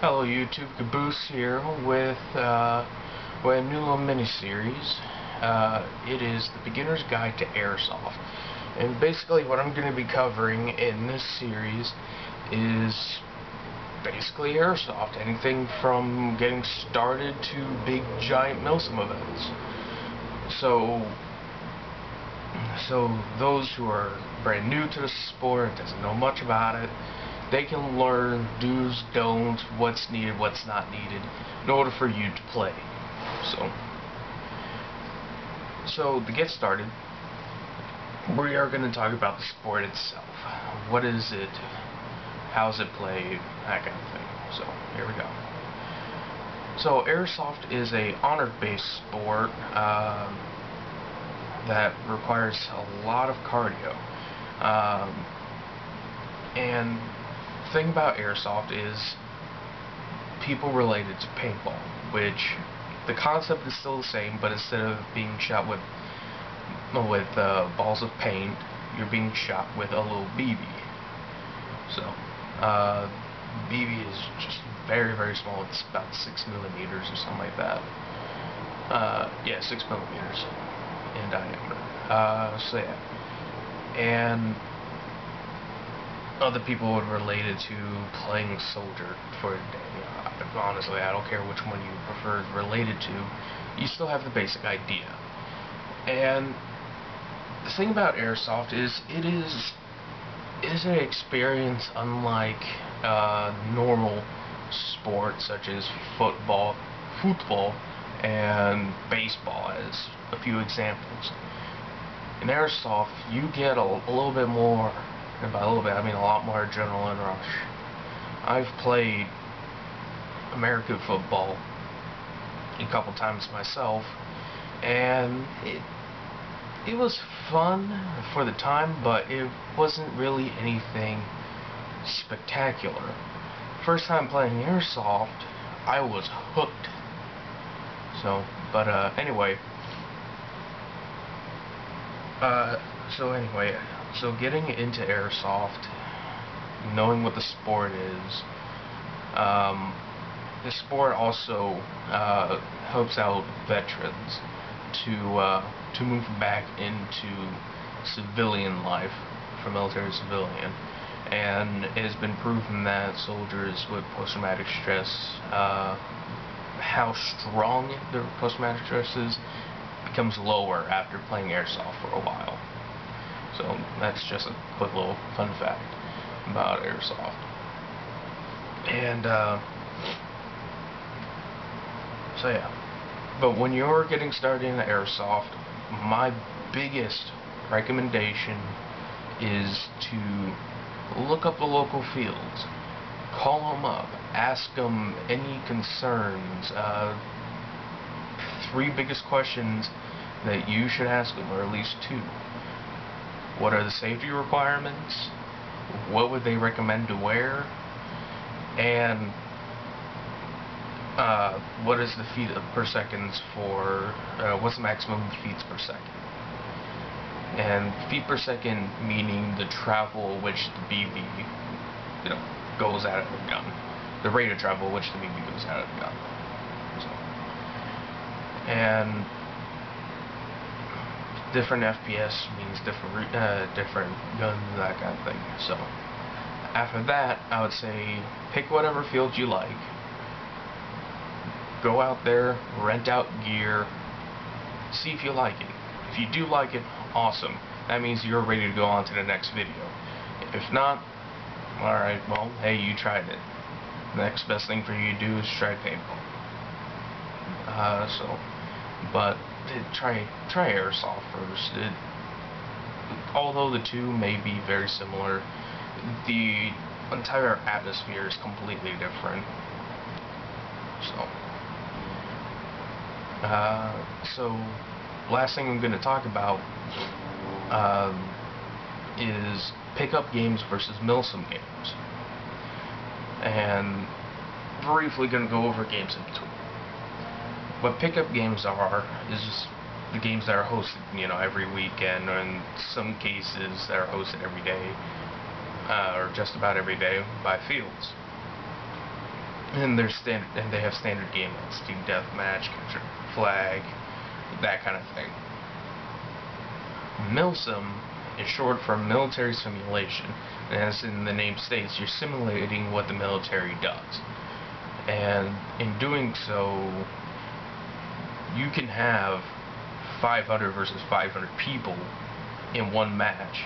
Hello YouTube, Caboose here with a new little mini-series. It is the Beginner's Guide to Airsoft. And basically what I'm going to be covering in this series is basically Airsoft. Anything from getting started to big giant MILSIM events. So those who are brand new to the sport, doesn't know much about it, they can learn do's, don'ts, what's needed, what's not needed, in order for you to play. So to get started, we are going to talk about the sport itself. What is it? How's it played? That kind of thing. So here we go. So Airsoft is a honor-based sport that requires a lot of cardio. And the thing about Airsoft is people relate it to paintball, which the concept is still the same, but instead of being shot with balls of paint, you're being shot with a little BB. So BB is just very, very small. It's about 6 millimeters or something like that. Yeah, 6 millimeters in diameter. So yeah, and other people would relate it to playing soldier for a day. Honestly, I don't care which one you prefer related to. You still have the basic idea. And the thing about Airsoft is it is an experience unlike normal sports such as football, and baseball as a few examples. In Airsoft, you get a little bit more, and by a little bit I mean a lot more adrenaline rush. I've played American football a couple times myself, and it was fun for the time, but it wasn't really anything spectacular. First time playing Airsoft, I was hooked. Anyway, so getting into Airsoft, knowing what the sport is, the sport also helps out veterans to move back into civilian life, from military to civilian, and it has been proven that soldiers with post-traumatic stress, how strong their post-traumatic stress is, becomes lower after playing Airsoft for a while. So that's just a quick little fun fact about Airsoft. And so yeah, but when you're getting started in Airsoft, my biggest recommendation is to look up the local fields, call them up, ask them any concerns. 3 biggest questions that you should ask them, or at least 2. What are the safety requirements? What would they recommend to wear? And what is the feet per second for, what's the maximum feet per second? And feet per second meaning the travel which the BB, goes out of the gun. The rate of travel which the BB goes out of the gun. And different FPS means different guns, that kind of thing. So after that, I would say pick whatever field you like. Go out there, rent out gear, see if you like it. If you do like it, awesome. That means you're ready to go on to the next video. If not, alright, well, hey, you tried it. The next best thing for you to do is try paintball. But try Airsoft first. Although the two may be very similar, the entire atmosphere is completely different. So last thing I'm going to talk about is pickup games versus MILSIM games, and briefly going to go over games in between. What pickup games is just the games that are hosted, every weekend, or in some cases that are hosted every day, or just about every day, by fields. and they have standard game modes: team deathmatch, capture the flag, that kind of thing. MILSIM is short for military simulation, and as in the name states, you're simulating what the military does. And in doing so, you can have 500 versus 500 people in one match.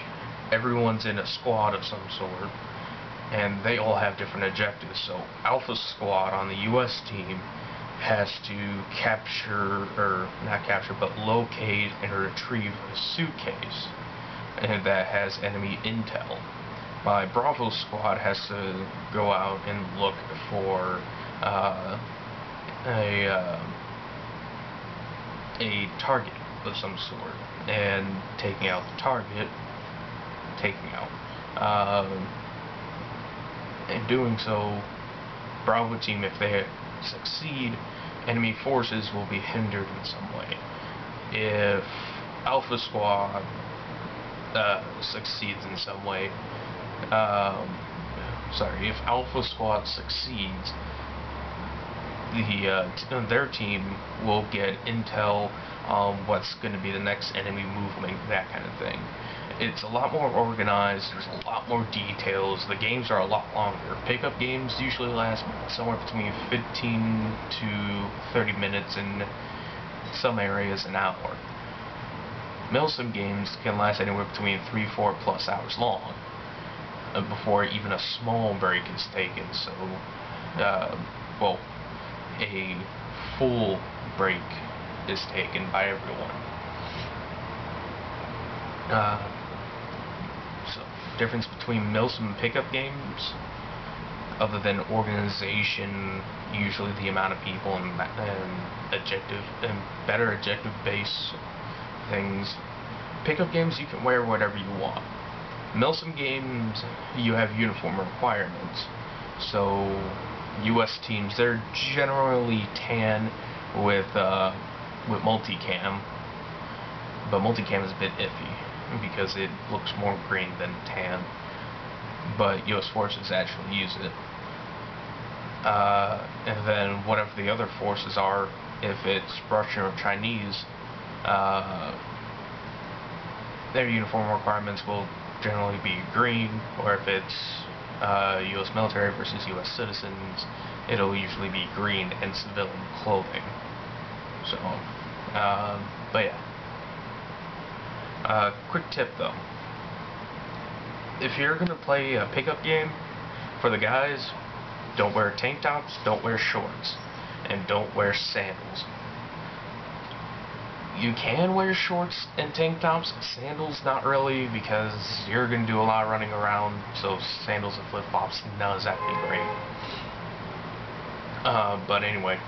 Everyone's in a squad of some sort, and they all have different objectives. So Alpha Squad on the US team has to capture, or not capture, but locate and retrieve a suitcase and that has enemy intel. My Bravo Squad has to go out and look for a target of some sort, and taking out the target, in doing so, Bravo team, if they succeed, enemy forces will be hindered in some way. If Alpha Squad succeeds in some way, if Alpha Squad succeeds, their team will get intel on what's going to be the next enemy movement, that kind of thing. It's a lot more organized, there's a lot more details, the games are a lot longer. Pickup games usually last somewhere between 15 to 30 minutes, in some areas an hour. MILSIM games can last anywhere between 3-4 plus hours long before even a small break is taken. So, well, a full break is taken by everyone. So, difference between MILSIM and pickup games, other than organization, usually the amount of people and better objective base things. Pickup games, you can wear whatever you want. MILSIM games, you have uniform requirements. So US teams, they're generally tan with multicam, but multicam is a bit iffy because it looks more green than tan, but US forces actually use it. And then whatever the other forces are, if it's Russian or Chinese, their uniform requirements will generally be green, or if it's US military versus US citizens, it'll usually be green and civilian clothing. So, but yeah. Quick tip though. If you're gonna play a pickup game, for the guys, don't wear tank tops, don't wear shorts, and don't wear sandals. You can wear shorts and tank tops, sandals not really, because you're going to do a lot of running around, so sandals and flip-flops not exactly great. But anyway,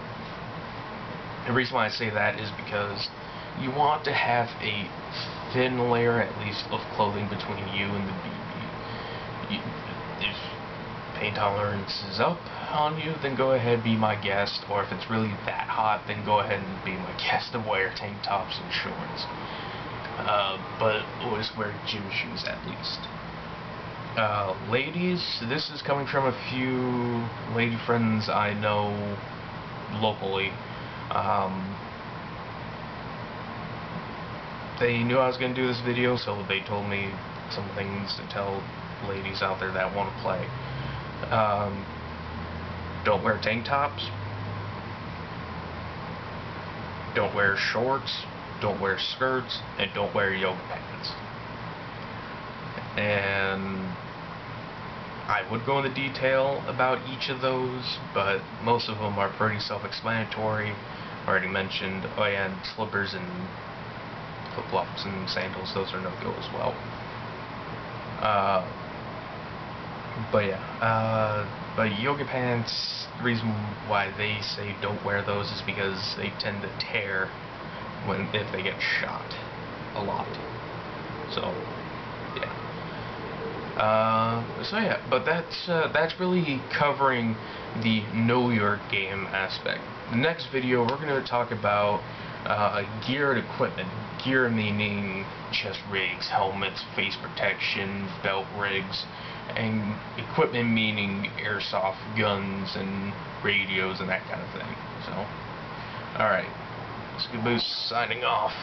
the reason why I say that is because you want to have a thin layer, at least, of clothing between you and the BB. If pain tolerance is up on you, then go ahead, be my guest, or if it's really that hot, then go ahead and be my guest and wear tank tops and shorts. But always wear gym shoes at least. Ladies, this is coming from a few lady friends I know locally. They knew I was going to do this video, so they told me some things to tell ladies out there that want to play. Don't wear tank tops, don't wear shorts, don't wear skirts, and don't wear yoga pants. And I would go into detail about each of those, but most of them are pretty self-explanatory. Already mentioned. Oh yeah, and slippers and flip-flops and sandals, those are no-go as well. But yeah, but yoga pants, the reason why they say don't wear those is because they tend to tear if they get shot a lot. So yeah. But that's really covering the know your game aspect. The next video we're going to talk about gear and equipment. Gear meaning chest rigs, helmets, face protection, belt rigs, and equipment meaning airsoft guns and radios and that kind of thing. So, alright, Scaboose signing off.